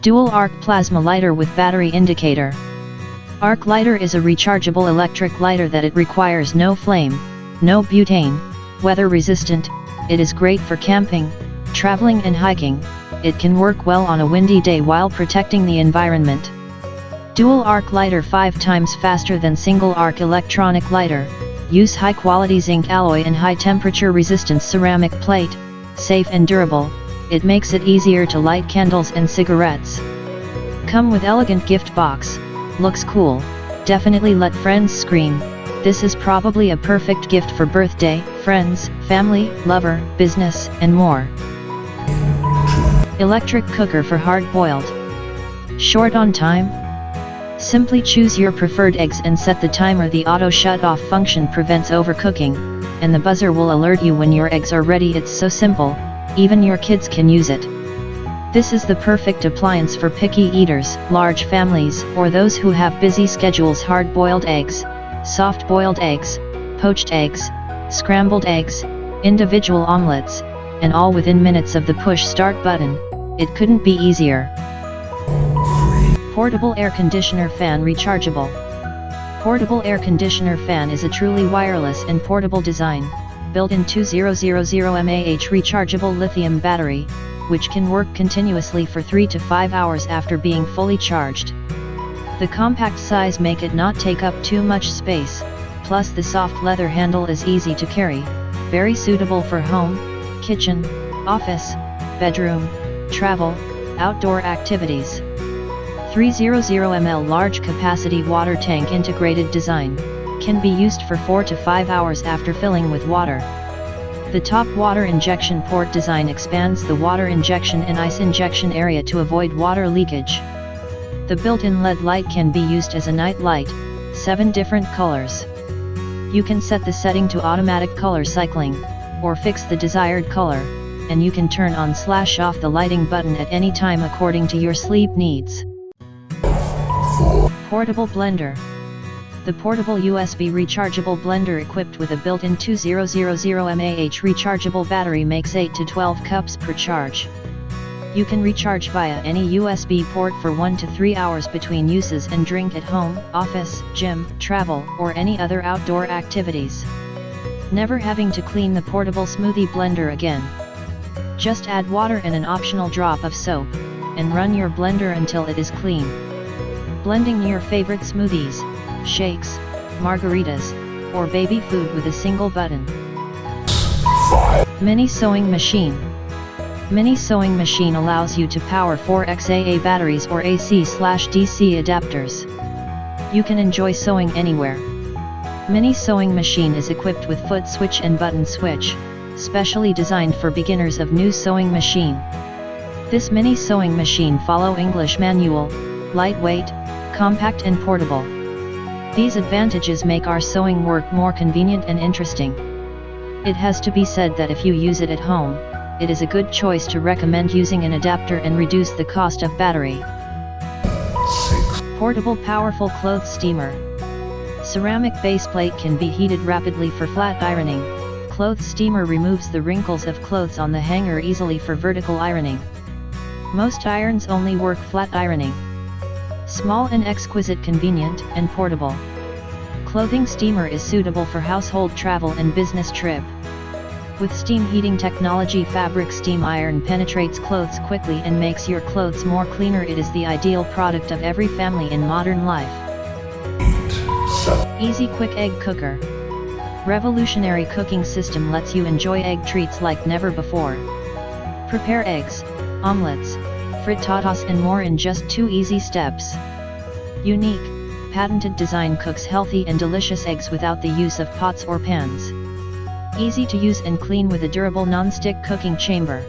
Dual arc plasma lighter with battery indicator. Arc lighter is a rechargeable electric lighter that it requires no flame, no butane, weather resistant. It is great for camping, traveling and hiking. It can work well on a windy day while protecting the environment. Dual arc lighter 5 times faster than single arc electronic lighter. Use high quality zinc alloy and high temperature resistance ceramic plate. Safe and durable. It makes it easier to light candles and cigarettes. Come with elegant gift box. Looks cool. Definitely let friends scream. This is probably a perfect gift for birthday, friends, family, lover, business, and more. Electric cooker for hard-boiled. Short on time? Simply choose your preferred eggs and set the timer. The auto shut-off function prevents overcooking, and the buzzer will alert you when your eggs are ready. It's so simple, even your kids can use it. This is the perfect appliance for picky eaters, large families, or those who have busy schedules. Hard-boiled eggs, soft-boiled eggs, poached eggs, scrambled eggs, individual omelets, and all within minutes of the push start button. It couldn't be easier. Portable air conditioner fan rechargeable. Portable air conditioner fan is a truly wireless and portable design, built-in 2000 mAh rechargeable lithium battery, which can work continuously for 3 to 5 hours after being fully charged. The compact size make it not take up too much space, plus the soft leather handle is easy to carry, very suitable for home, kitchen, office, bedroom, travel, outdoor activities. 300 ml large capacity water tank integrated design, can be used for 4 to 5 hours after filling with water. The top water injection port design expands the water injection and ice injection area to avoid water leakage. The built-in LED light can be used as a night light, 7 different colors. You can set the setting to automatic color cycling, or fix the desired color, and you can turn on/off the lighting button at any time according to your sleep needs. Portable blender. The portable USB rechargeable blender equipped with a built-in 2000 mAh rechargeable battery makes 8 to 12 cups per charge. You can recharge via any USB port for 1 to 3 hours between uses and drink at home, office, gym, travel, or any other outdoor activities. Never having to clean the portable smoothie blender again. Just add water and an optional drop of soap, and run your blender until it is clean. Blending your favorite smoothies, shakes, margaritas, or baby food with a single button. Mini sewing machine. Mini sewing machine allows you to power 4xAA batteries or AC/DC adapters. You can enjoy sewing anywhere. Mini sewing machine is equipped with foot switch and button switch, specially designed for beginners of new sewing machine. This mini sewing machine follow English manual, lightweight, compact and portable. These advantages make our sewing work more convenient and interesting. It has to be said that if you use it at home, it is a good choice to recommend using an adapter and reduce the cost of battery. Portable powerful clothes steamer. Ceramic base plate can be heated rapidly for flat ironing. Clothes steamer removes the wrinkles of clothes on the hanger easily for vertical ironing. Most irons only work flat ironing. Small and exquisite, convenient and portable. Clothing steamer is suitable for household travel and business trip. With steam heating technology, fabric steam iron penetrates clothes quickly and makes your clothes more cleaner. It is the ideal product of every family in modern life. Easy quick egg cooker. Revolutionary cooking system lets you enjoy egg treats like never before. Prepare eggs, omelets, frittatas and more in just 2 easy steps. Unique, patented design cooks healthy and delicious eggs without the use of pots or pans. Easy to use and clean with a durable non-stick cooking chamber.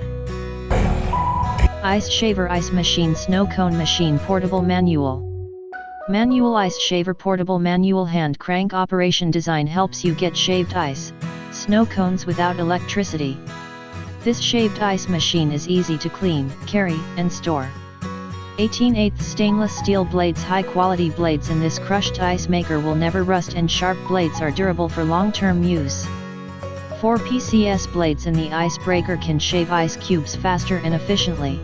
Ice shaver ice machine snow cone machine portable manual. Manual ice shaver portable manual hand crank operation design helps you get shaved ice, snow cones without electricity. This shaved ice machine is easy to clean, carry, and store. 18/8 stainless steel blades. High quality blades in this crushed ice maker will never rust and sharp blades are durable for long-term use. 4 PCS blades in the ice breaker can shave ice cubes faster and efficiently.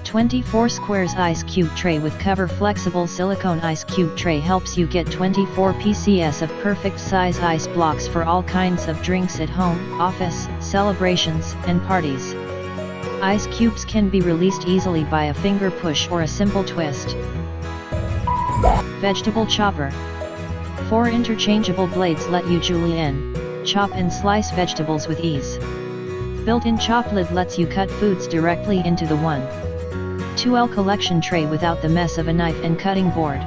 24 squares ice cube tray with cover. Flexible silicone ice cube tray helps you get 24 pcs of perfect size ice blocks for all kinds of drinks at home, office, celebrations, and parties. Ice cubes can be released easily by a finger push or a simple twist. Vegetable chopper. 4 interchangeable blades let you julienne, chop and slice vegetables with ease. Built-in chop lid lets you cut foods directly into the 1/2L collection tray without the mess of a knife and cutting board.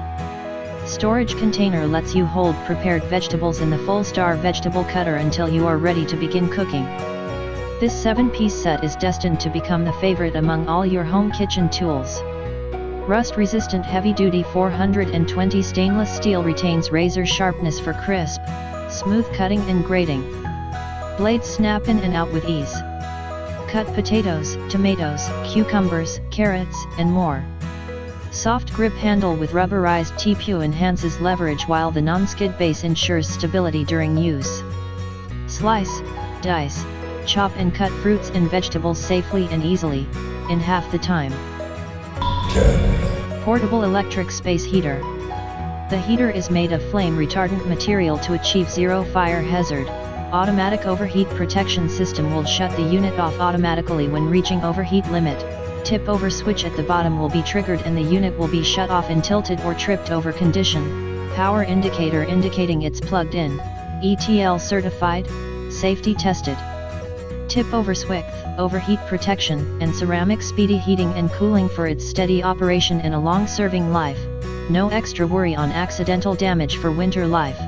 Storage container lets you hold prepared vegetables in the full star vegetable cutter until you are ready to begin cooking. This 7-piece set is destined to become the favorite among all your home kitchen tools. Rust-resistant heavy-duty 420 stainless steel retains razor sharpness for crisp, smooth cutting and grating. Blades snap in and out with ease. Cut potatoes, tomatoes, cucumbers, carrots, and more. Soft grip handle with rubberized TPU enhances leverage while the non-skid base ensures stability during use. Slice, dice, chop and cut fruits and vegetables safely and easily, in half the time. Portable electric space heater. The heater is made of flame-retardant material to achieve zero fire hazard. Automatic overheat protection system will shut the unit off automatically when reaching overheat limit. Tip over switch at the bottom will be triggered and the unit will be shut off in tilted or tripped over condition. Power indicator indicating it's plugged in. ETL certified, safety tested. Tip over switch, overheat protection, and ceramic speedy heating and cooling for its steady operation in a long serving life. No extra worry on accidental damage for winter life.